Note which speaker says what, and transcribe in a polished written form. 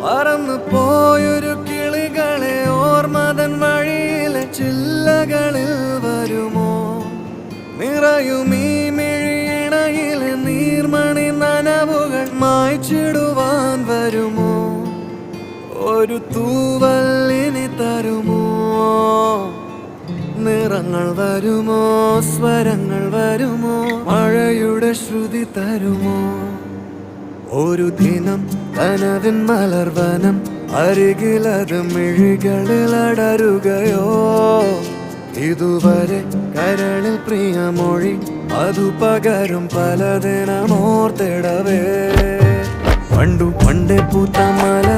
Speaker 1: പറന്നു പോയൊരു കിളികളെ ഓർമ്മതൻ വഴിയിലെ ചില്ലകളിൽ വരുമോ? നിറയുമീ മിഴിയിണയിലെ നീർമണി നനവുകൾ മായ്ച്ചിടുവാൻ വരുമോ? ഒരു തൂവല്ലിനി തരുമോ? നിറങ്ങൾ വരുമോ? സ്വരങ്ങൾ വരുമോ? മഴയുടെ ശ്രുതി തരുമോ? ഒരു ദിനം കനവിൻ മലർവനം അരികിലത് മിഴികളിൽ അടരുകയോ? ഇതുവരെ കരളിൽ പ്രിയമൊഴി അതു പകരും പലതിനമോർത്തിടവേ. പണ്ടു പണ്ടേ പൂത്ത മല